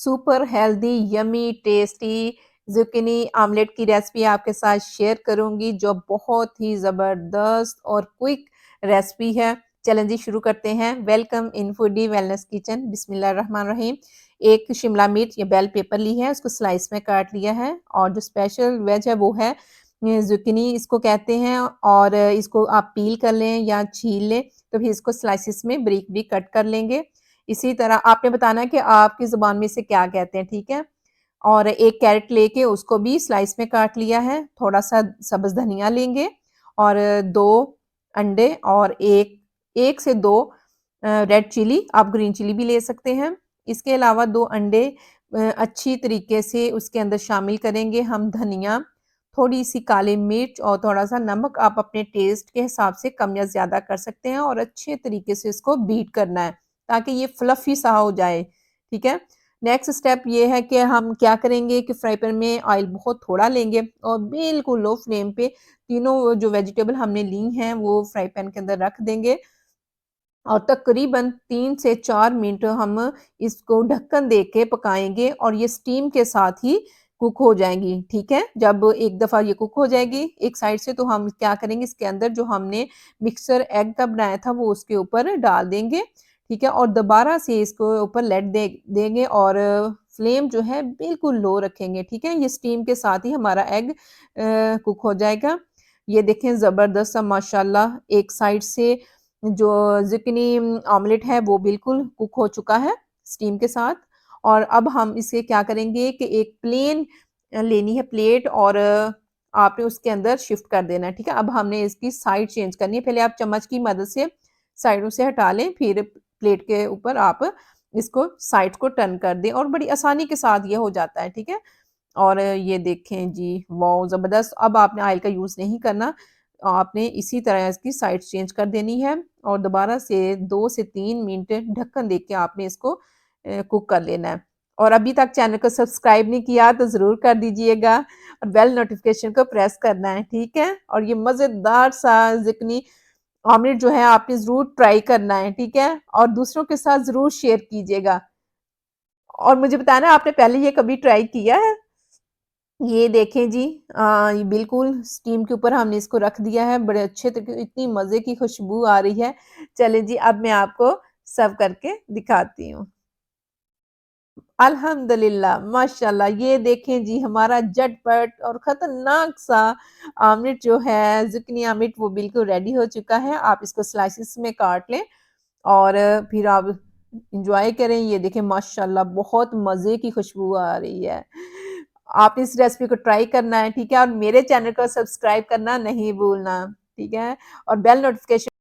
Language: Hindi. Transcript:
Super healthy yummy tasty zucchini omelette की रेसिपी आपके साथ शेयर करूँगी जो बहुत ही ज़बरदस्त और क्विक रेसिपी है। चलें जी शुरू करते हैं। Welcome in foodie wellness kitchen. बिस्मिल्लाहिर्रहमानिर्रहीम। एक शिमला मिर्च या बेल पेपर ली है, उसको स्लाइस में काट लिया है और जो स्पेशल वेज है वो है ज़ुकीनी इसको कहते हैं और इसको आप पील कर लें या छील लें, तो फिर इसको स्लाइसेस में बारीक-बारीक कट कर लेंगे। इसी तरह आपने बताना है कि आपकी ज़ुबान में इसे क्या कहते हैं, ठीक है? और एक कैरेट लेके उसको भी स्लाइस में काट लिया है, थोड़ा-सा सब्ज़ धनिया लेंगे और 2 अंडे और 1 से 2 रेड चिली, आप ग्रीन चिली भी ले सकते हैं। इसके अलावा 2 अंडे अच्छी तरीके से उसके अंदर शामिल करेंगे हम धनिया, थोड़ी-सी काली मिर्च और थोड़ा-सा नमक आप अपने टेस्ट के हिसाब से कम या ज़्यादा कर सकते हैं और अच्छे तरीके से इसको बीट करना है, ताकि ये फ्लफ़ी सा हो जाए, ठीक है? नेक्स्ट स्टेप ये है कि हम क्या करेंगे कि फ्राई पैन में ऑयल बहुत थोड़ा लेंगे और बिल्कुल लो फ्लेम पे तीनों जो वेजिटेबल हमने ली हैं वो फ्राई पैन के अंदर रख देंगे और तकरीबन 3 से 4 मिनट हम इसको ढक्कन दे के पकाएँगे और ये स्टीम के साथ ही कुक हो जाएँगी, ठीक है? जब एक दफ़ा ये कुक हो जाएगी एक साइड से तो हम क्या करेंगे इसके अंदर जो हमने मिक्सचर एग का बनाया था वो उसके ऊपर डाल देंगे, ठीक है? और दोबारा से इसको ऊपर लेट देंगे और फ्लेम जो है बिल्कुल लो रखेंगे, ठीक है? ये स्टीम के साथ ही हमारा एग कुक हो जाएगा। ये देखें ज़बरदस्त सा माशाल्लाह एक साइड से जो ज़ुकीनी ऑमलेट है वो बिल्कुल कुक हो चुका है स्टीम के साथ और अब हम इसे क्या करेंगे कि एक प्लेन लेनी है प्लेट और आपने उसके अंदर शिफ्ट कर देना है, ठीक है? अब हमने इसकी साइड चेंज करनी है, पहले आप चम्मच की मदद से साइडों से हटा लें, फिर प्लेट के ऊपर आप इसको साइड को टर्न कर दें और बड़ी आसानी के साथ ये हो जाता है, ठीक है? और ये देखें जी, वाओ! ज़बरदस्त। अब आपने ऑयल का यूज़ नहीं करना, आपने इसी तरह इसकी साइड चेंज कर देनी है और दोबारा से 2 से 3 मिनट ढक्कन देके आपने इसको कुक कर लेना है। और अभी तक चैनल को सब्सक्राइब नहीं किया तो ज़रूर कर दीजिएगा और बेल नोटिफ़िकेशन को प्रेस करना है, ठीक है? और ये मज़ेदार सा ज़िकनी ऑमलेट जो है आपने ज़रूर ट्राई करना है, ठीक है? और दूसरों के साथ ज़रूर शेयर कीजिएगा। और मुझे बताना आपने पहले ये कभी ट्राई किया है? ये देखें जी ये बिल्कुल स्टीम के ऊपर हमने इसको रख दिया है, बड़े अच्छे तरीके इतनी मज़े की खुशबू आ रही है। चलें जी अब मैं आपको सर्व करके दिखाती हूँ। अल्हम्दुलिल्लाह, माशाल्लाह ये देखें जी हमारा झटपट और ख़तरनाक सा ऑमलेट जो है ज़ुकीनी ऑमलेट वो बिल्कुल रेडी हो चुका है। आप इसको स्लाइसेस में काट लें और फिर आप एन्जॉय करें। ये देखें माशाल्लाह बहुत मज़े की खुशबू आ रही है। आपने इस रेसिपी को ट्राई करना है, ठीक है? और मेरे चैनल को सब्सक्राइब करना नहीं भूलना, ठीक है? और बेल नोटिफ़िकेशन